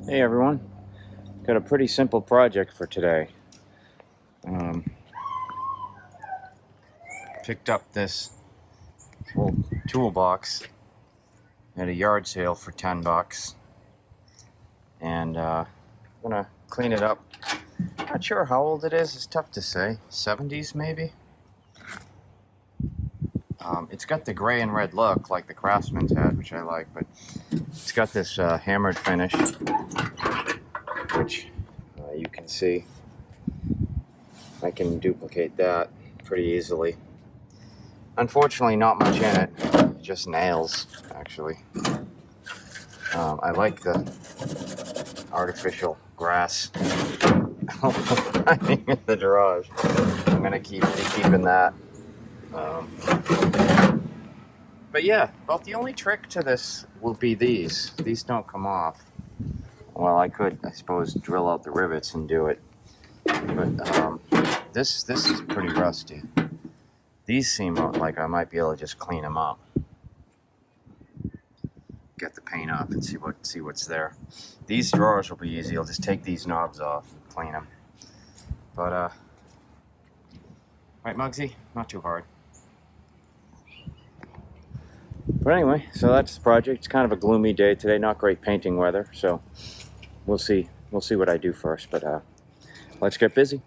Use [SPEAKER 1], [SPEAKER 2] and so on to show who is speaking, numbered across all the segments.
[SPEAKER 1] Hey everyone, got a pretty simple project for today. Picked up this old toolbox at a yard sale for 10 bucks and I'm gonna clean it up. Not sure how old it is, it's tough to say. 70s maybe? It's got the gray and red look like the Craftsman's had, which I like, but it's got this hammered finish, which you can see. I can duplicate that pretty easily. Unfortunately, not much in it, just nails, actually. I like the artificial grass lining in the garage. I'm gonna be keeping that. But yeah, about the only trick to this will be these. These don't come off. Well, I could, I suppose, drill out the rivets and do it, but this is pretty rusty. These seem like I might be able to just clean them up, get the paint off, and see what's there. These drawers will be easy. I'll just take these knobs off, clean them. But right, Muggsy, not too hard. But anyway, so that's the project. It's kind of a gloomy day today, not great painting weather, so we'll see what I do first. But let's get busy.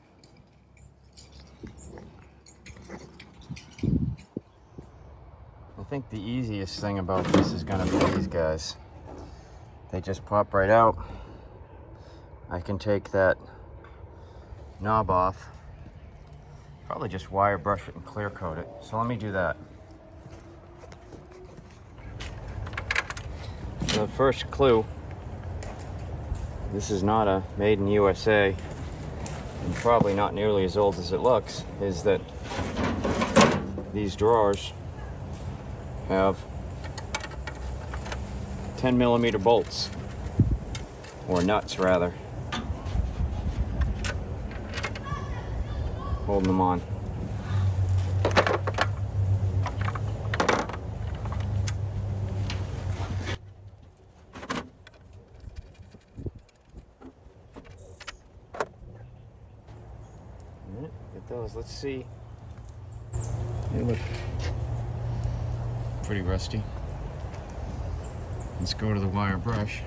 [SPEAKER 1] I think the easiest thing about this is going to be these guys. They just pop right out. I can take that knob off, probably just wire brush it and clear coat it. So let me do that. So the first clue, this is not a made in USA and probably not nearly as old as it looks, is that these drawers have 10mm bolts, or nuts rather, holding them on. Get those, let's see. They look pretty rusty. Let's go to the wire brush.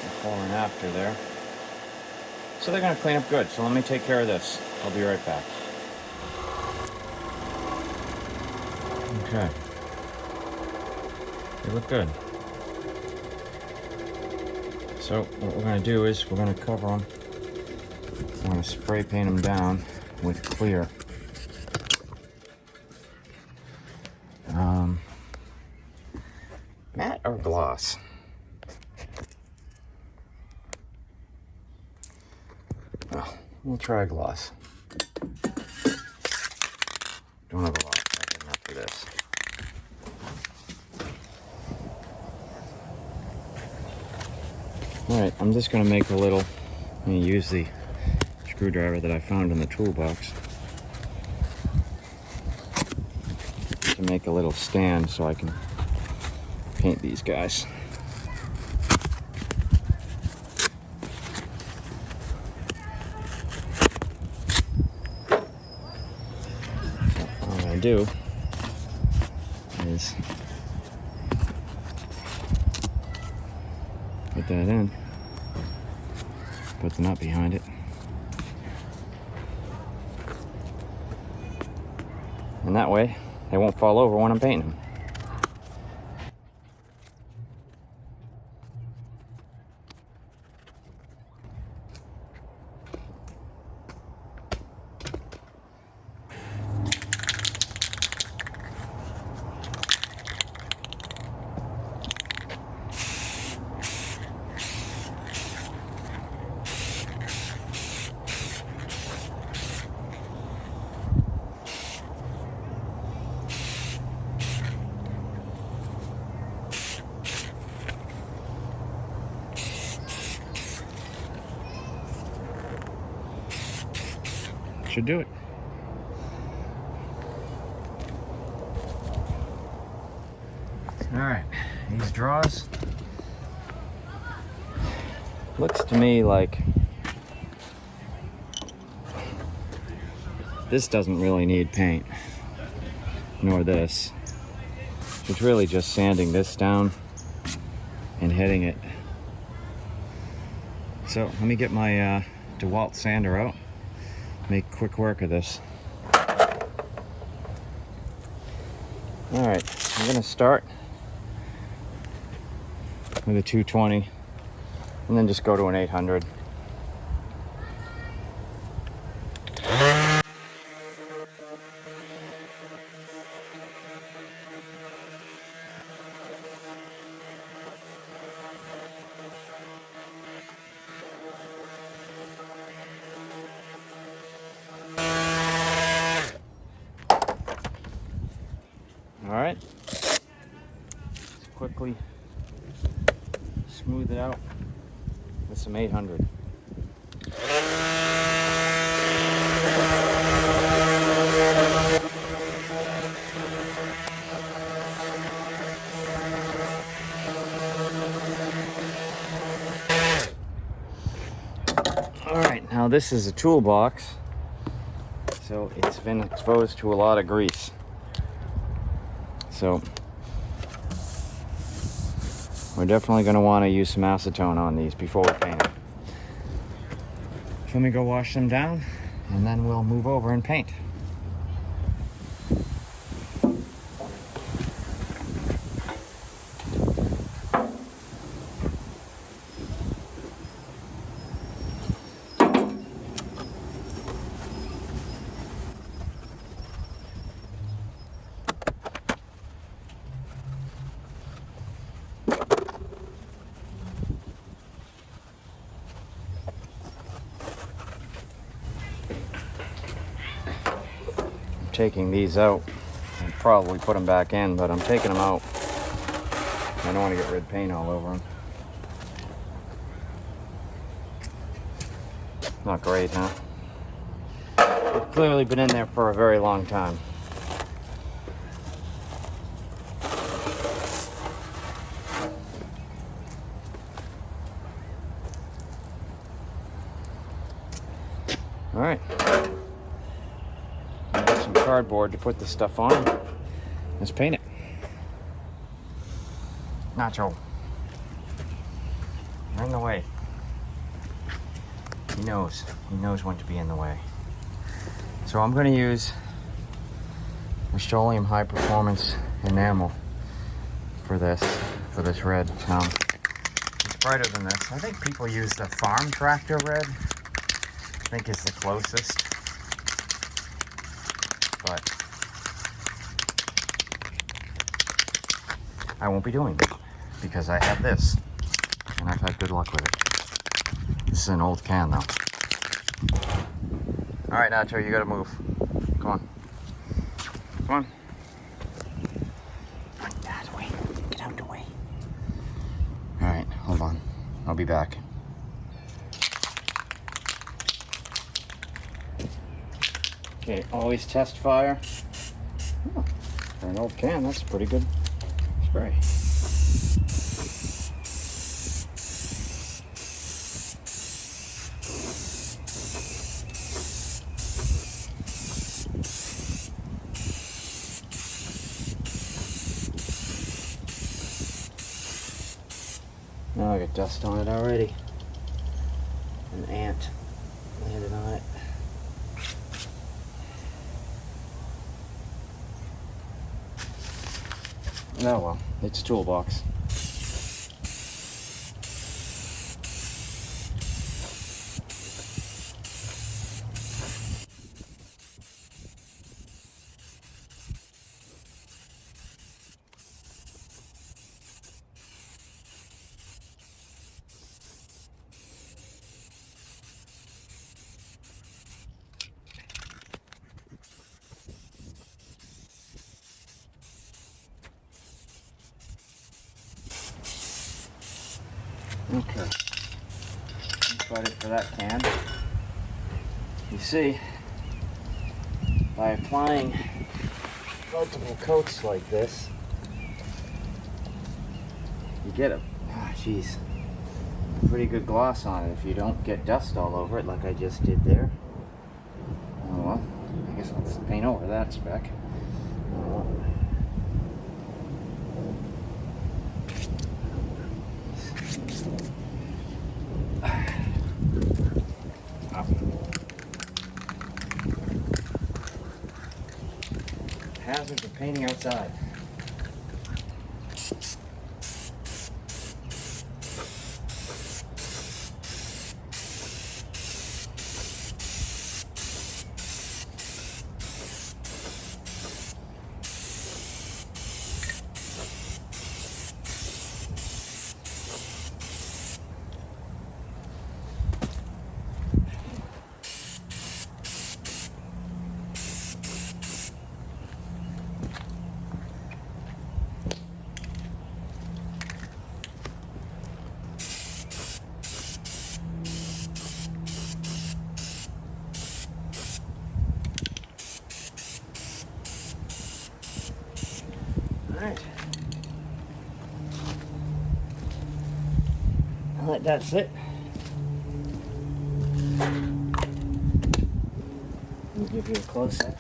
[SPEAKER 1] Before and after there. So they're going to clean up good. So let me take care of this. I'll be right back. Okay. They look good. So what we're going to do is we're going to cover them. I'm going to spray paint them down with clear. Matte or gloss? Well, we'll try gloss. Don't have a lot after this. Alright, I'm just going to make a little, I'm going to use the screwdriver that I found in the toolbox to make a little stand so I can paint these guys. All I do is put that in, put the nut behind it, and that way they won't fall over when I'm painting them. should do it. Alright, these drawers. Looks to me like this doesn't really need paint, nor this. It's really just sanding this down and hitting it. So let me get my DeWalt sander out, make quick work of this. Alright, I'm gonna start with a 220 and then just go to an 800. Alright, let's quickly smooth it out with some 800. Alright, now this is a toolbox, so it's been exposed to a lot of grease. So we're definitely going to want to use some acetone on these before we paint them. So let me go wash them down and then we'll move over and paint. Taking these out. I'll probably put them back in, but I'm taking them out. I don't want to get red paint all over them. Not great, huh? They've clearly been in there for a very long time. All right. Cardboard to put the stuff on. Let's paint it. Nacho, you're in the way. He knows when to be in the way. So I'm going to use Rust-Oleum high performance enamel for this red. It's brighter than this. I think people use the farm tractor red. I think it's the closest. But I won't be doing it because I have this and I've had good luck with it. This is an old can though. Alright, Nacho, you gotta move. Come on. Come on. Get out of the way. Get out of the way. Alright, hold on. I'll be back. Okay, always test fire. Oh, for an old can, that's pretty good spray. Now I got dust on it already. An ant landed on it. Oh well, it's a toolbox. Okay, that's about it for that can. You see, by applying multiple coats like this, you get a pretty good gloss on it if you don't get dust all over it like I just did there. Oh well, I guess I'll paint over that speck. Oh well. Hazards of painting outside. Alright. Alright, that's it. Let me give you a close-up.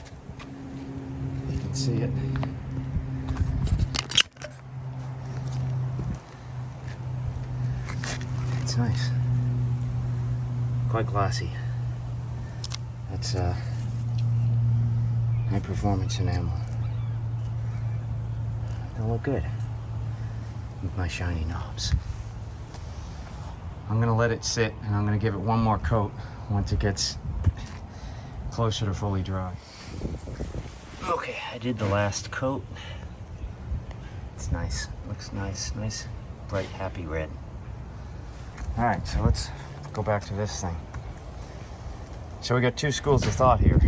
[SPEAKER 1] You can see it. It's nice. Quite glossy. That's high performance enamel. They'll look good with my shiny knobs. I'm gonna let it sit and I'm gonna give it one more coat once it gets closer to fully dry. Okay, I did the last coat. It's nice, looks nice, nice, bright, happy red. All right, so let's go back to this thing. So we got two schools of thought here.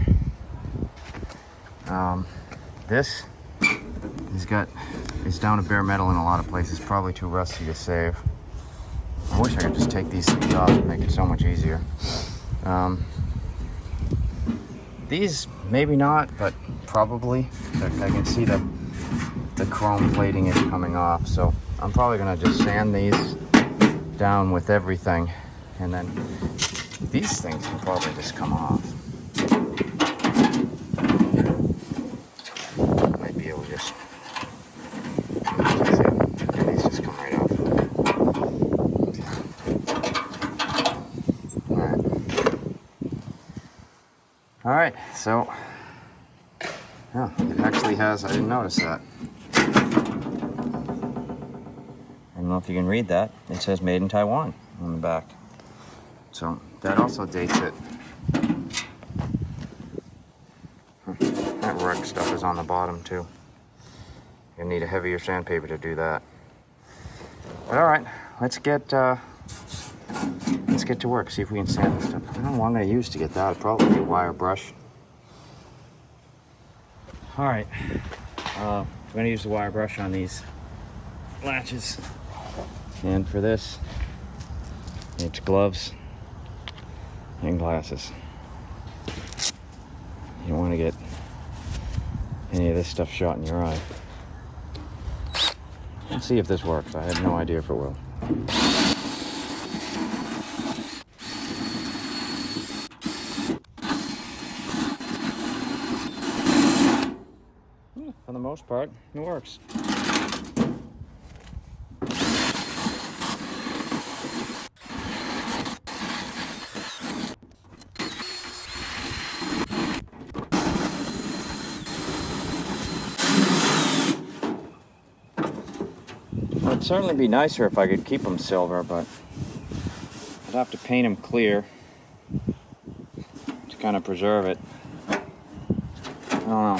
[SPEAKER 1] This it's down to bare metal in a lot of places, probably too rusty to save. I wish I could just take these things off and make it so much easier. These, maybe not, but probably. I can see the chrome plating is coming off, so I'm probably gonna just sand these down with everything, and then these things can probably just come off. Might be able to just these just come right off. All right, so yeah, it actually has. I didn't notice that. I don't know if you can read that. It says "Made in Taiwan" on the back. So that also dates it. That rug stuff is on the bottom too. You need a heavier sandpaper to do that. But all right, let's get to work. See if we can sand this stuff. I don't know what I'm going to use to get that. It'll probably be a wire brush. All right, I'm going to use the wire brush on these latches, and for this, it's gloves and glasses. You don't want to get any of this stuff shot in your eye. Let's see if this works. I have no idea if it will. For the most part, it works. It'd certainly be nicer if I could keep them silver, but I'd have to paint them clear to kind of preserve it. I don't know.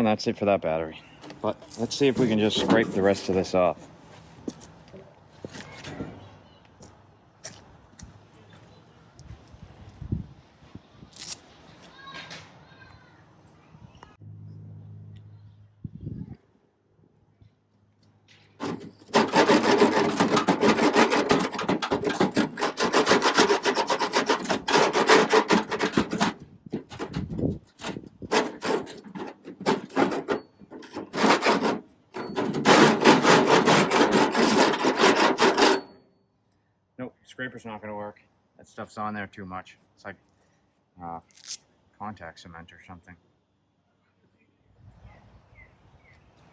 [SPEAKER 1] and that's it for that battery. But let's see if we can just scrape the rest of this off. Nope, scraper's not going to work. That stuff's on there too much. It's like contact cement or something.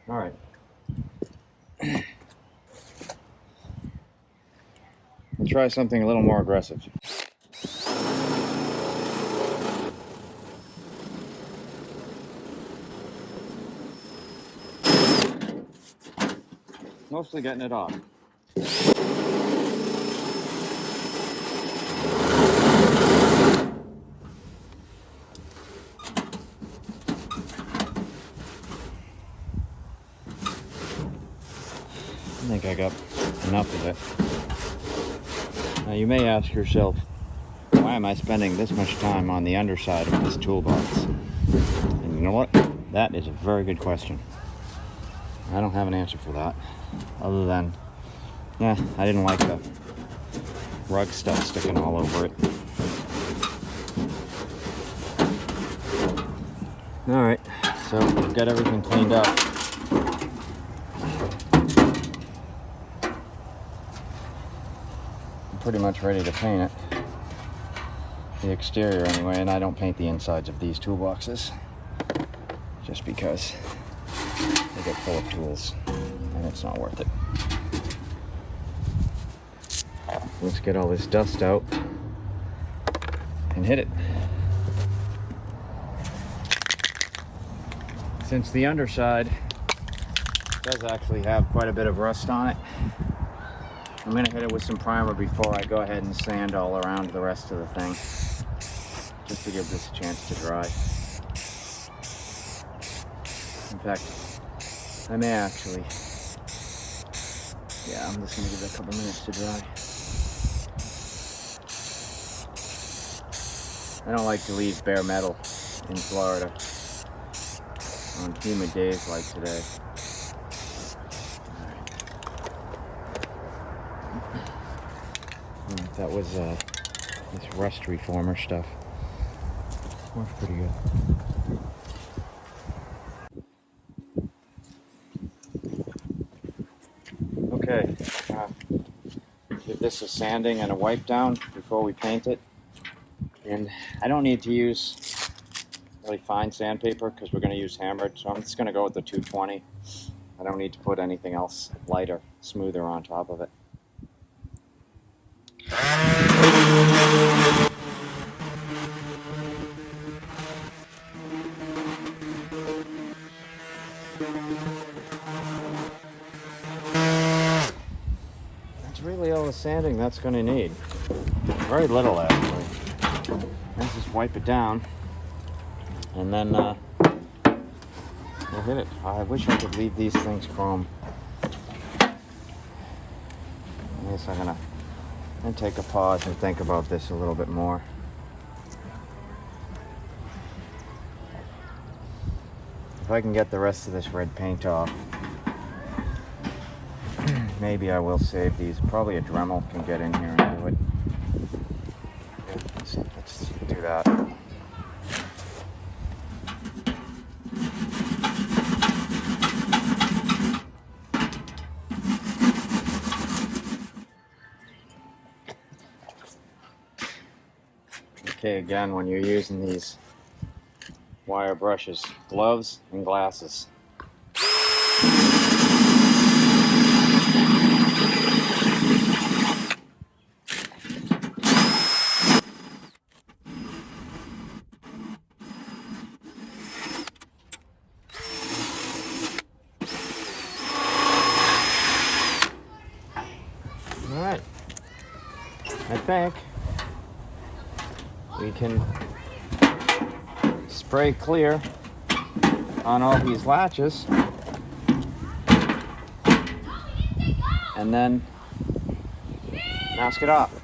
[SPEAKER 1] All right. We'll try something a little more aggressive. Mostly getting it off. I think I got enough of it. Now you may ask yourself, why am I spending this much time on the underside of this toolbox? And you know what? That is a very good question. I don't have an answer for that, other than, yeah, I didn't like the rug stuff sticking all over it. All right, so we've got everything cleaned up. Pretty much ready to paint it, the exterior anyway, and I don't paint the insides of these toolboxes just because they get full of tools and it's not worth it. Let's get all this dust out and hit it. Since the underside does actually have quite a bit of rust on it, I'm going to hit it with some primer before I go ahead and sand all around the rest of the thing, just to give this a chance to dry. In fact, I may actually, yeah, I'm just going to give it a couple minutes to dry. I don't like to leave bare metal in Florida on humid days like today. That was this rust reformer stuff. Works pretty good. Okay, give this a sanding and a wipe down before we paint it. And I don't need to use really fine sandpaper because we're going to use hammered, so I'm just going to go with the 220. I don't need to put anything else lighter, smoother on top of it. That's really all the sanding that's going to need. Very little, actually. Let's just wipe it down, and then we'll hit it. I wish I could leave these things chrome. I guess I'm gonna take a pause and think about this a little bit more. If I can get the rest of this red paint off, maybe I will save these. Probably a Dremel can get in here and do it. Let's do that. Okay, again, when you're using these wire brushes, gloves and glasses. All right, I think we can spray clear on all these latches, and then mask it off.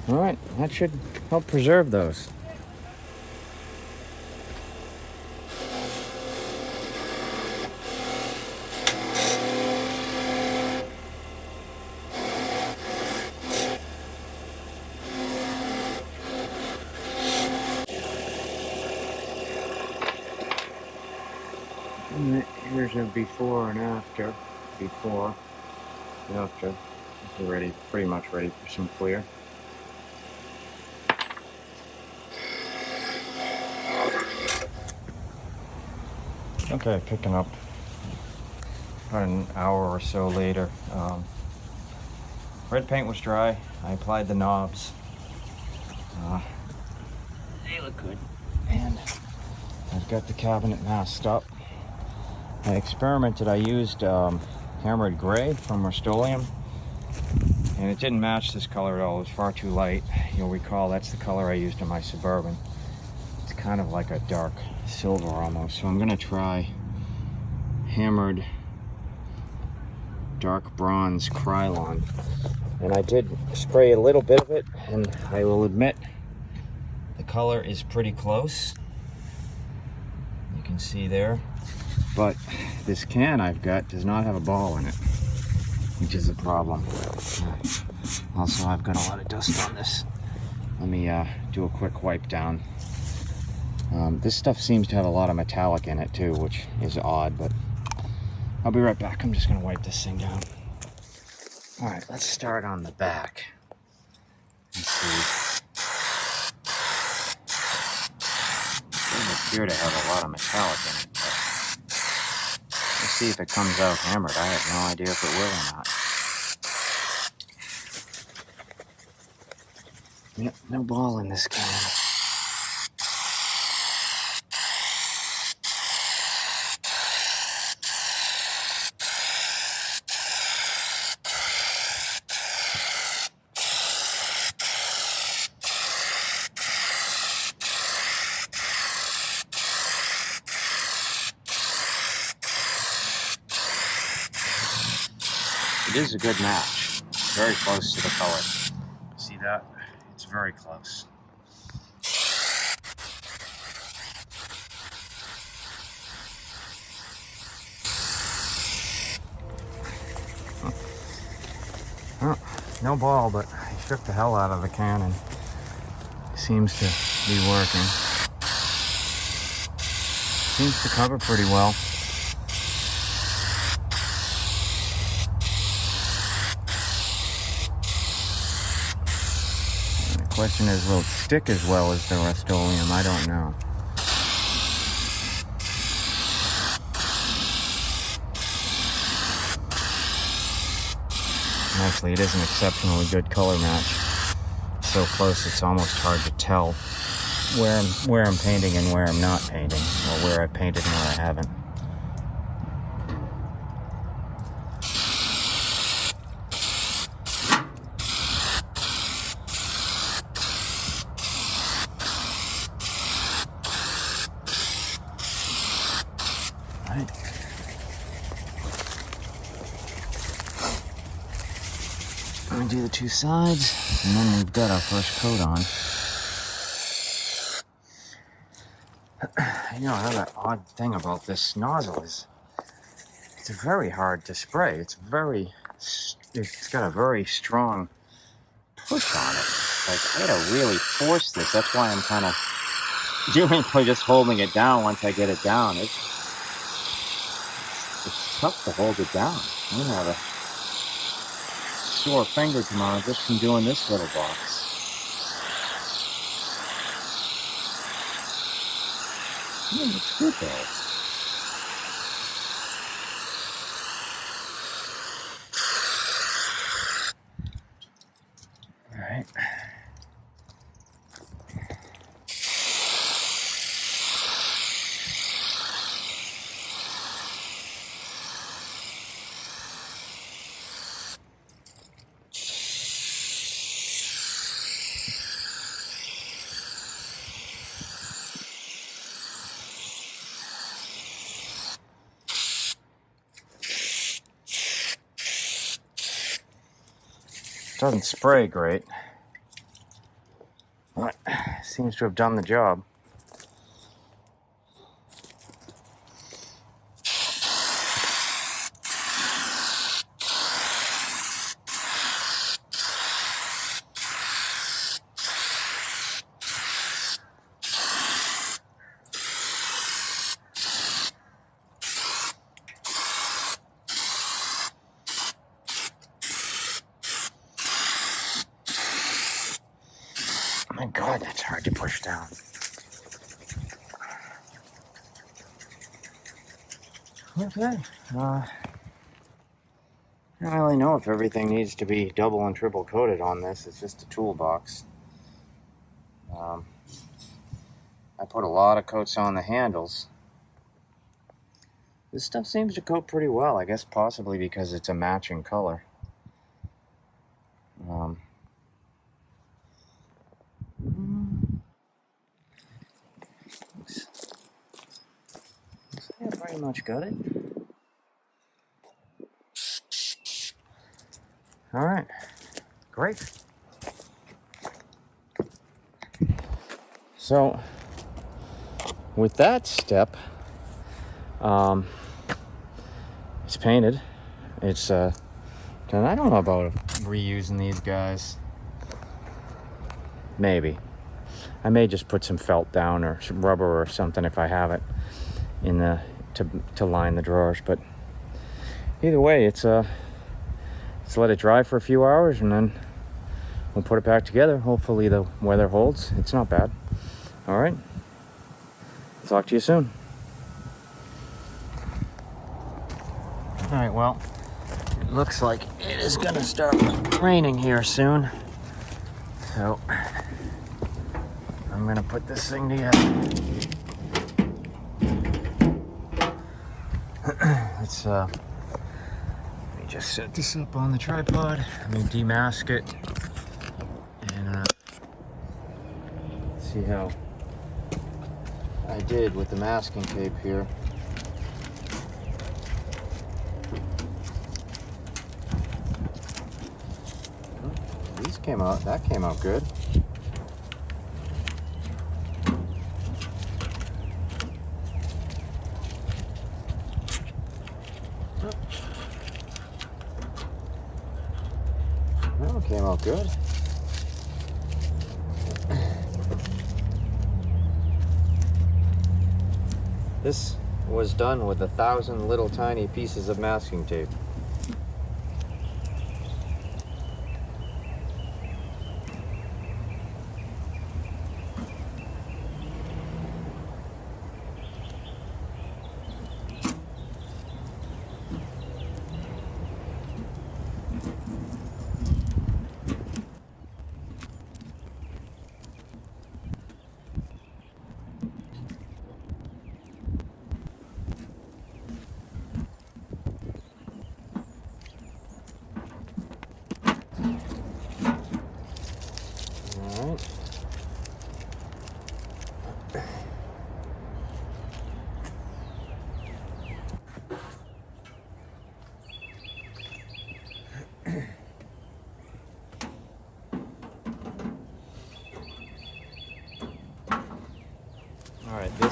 [SPEAKER 1] All right, that should help preserve those. And here's a before and after. Before and after. We're ready, pretty much ready for some clear. Okay, picking up about an hour or so later. Red paint was dry. I applied the knobs. They look good. And I've got the cabinet masked up. I experimented. I used hammered gray from Rust-Oleum, and it didn't match this color at all. It was far too light. You'll recall that's the color I used in my Suburban. It's kind of like a dark silver almost. So I'm gonna try hammered dark bronze Krylon. And I did spray a little bit of it, and I will admit the color is pretty close. You can see there. But this can I've got does not have a ball in it, which is a problem. Also, I've got a lot of dust on this. Let me do a quick wipe down. This stuff seems to have a lot of metallic in it too, which is odd, but I'll be right back. I'm just gonna wipe this thing down. All right, let's start on the back. Let's see. It doesn't appear to have a lot of metallic in it, but let's see if it comes out hammered. I have no idea if it will or not. Yep, no ball in this can. It is a good match. Very close to the color. See that? It's very close. Huh. No ball, but I shook the hell out of the can and it seems to be working. Seems to cover pretty well. The question is, will it stick as well as the Rust-Oleum? I don't know. Actually, it is an exceptionally good color match. So close, it's almost hard to tell where I'm painting and where I'm not painting, or where I painted and where I haven't. do the two sides, and then we've got our first coat on. You know, another odd thing about this nozzle is it's very hard to spray. It's got a very strong push on it. Like, I gotta really force this. That's why I'm kind of doing just holding it down once I get it down. It's tough to hold it down. I'm gonna have a sore finger tomorrow just from doing this little box. Yeah, it's good though. All right. Doesn't spray great, but seems to have done the job. My God, that's hard to push down. Okay. I don't really know if everything needs to be double and triple coated on this. It's just a toolbox. I put a lot of coats on the handles. This stuff seems to coat pretty well. I guess possibly because it's a matching color. I pretty much got it. All right, great. So with that step, it's painted. It's done. I don't know about reusing these guys. Maybe I may just put some felt down or some rubber or something if I have it in the to line the drawers. But either way, it's let's let it dry for a few hours and then we'll put it back together. Hopefully the weather holds. It's not bad. All right, talk to you soon. All right, well, it looks like it is gonna start raining here soon, so I'm gonna put this thing together. Let's let me just set this up on the tripod. Let me demask it and see how I did with the masking tape here. That came out good. That one came out good. This was done with 1,000 little tiny pieces of masking tape.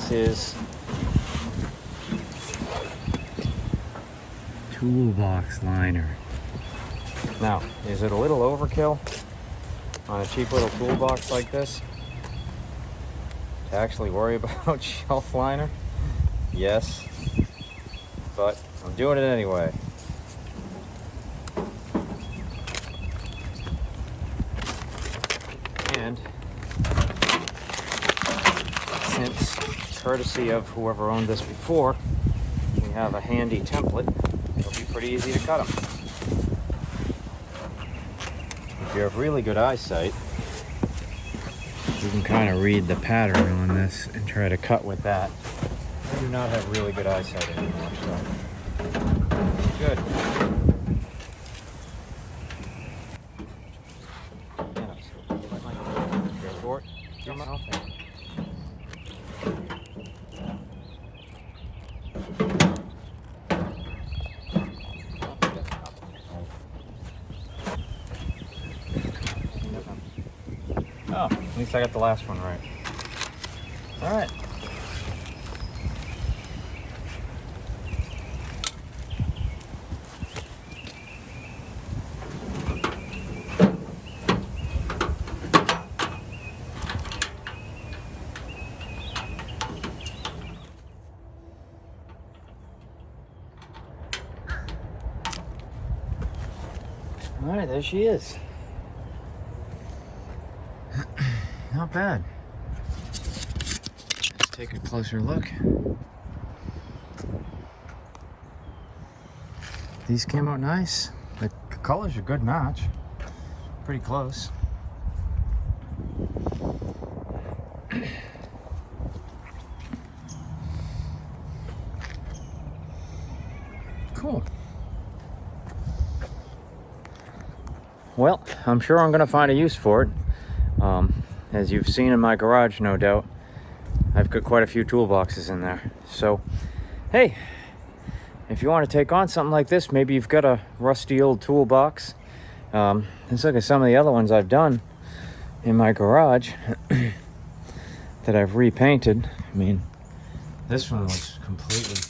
[SPEAKER 1] This is toolbox liner. Now, is it a little overkill on a cheap little toolbox like this to actually worry about shelf liner? Yes, but I'm doing it anyway. And since, courtesy of whoever owned this before, we have a handy template, it'll be pretty easy to cut them. If you have really good eyesight, you can kind of read the pattern on this and try to cut with that. I do not have really good eyesight anymore, so good. Oh, at least I got the last one right. All right. All right, there she is. Not bad. Let's take a closer look. These came out nice. The color's a good match. Pretty close. Cool. Well, I'm sure I'm gonna find a use for it. As you've seen in my garage, no doubt, I've got quite a few toolboxes in there. So, hey, if you want to take on something like this, maybe you've got a rusty old toolbox. Let's look at some of the other ones I've done in my garage that I've repainted. I mean, this one was completely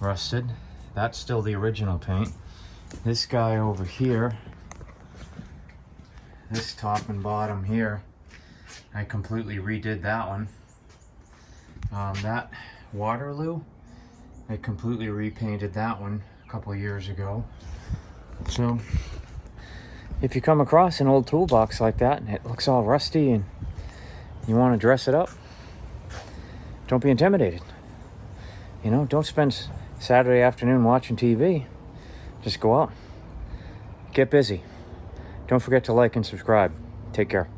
[SPEAKER 1] rusted. That's still the original paint. This guy over here, this top and bottom here, I completely redid that one. That Waterloo, I completely repainted that one a couple of years ago. So if you come across an old toolbox like that and it looks all rusty and you want to dress it up, don't be intimidated. You know, don't spend Saturday afternoon watching TV. Just go out, get busy. Don't forget to like and subscribe. Take care.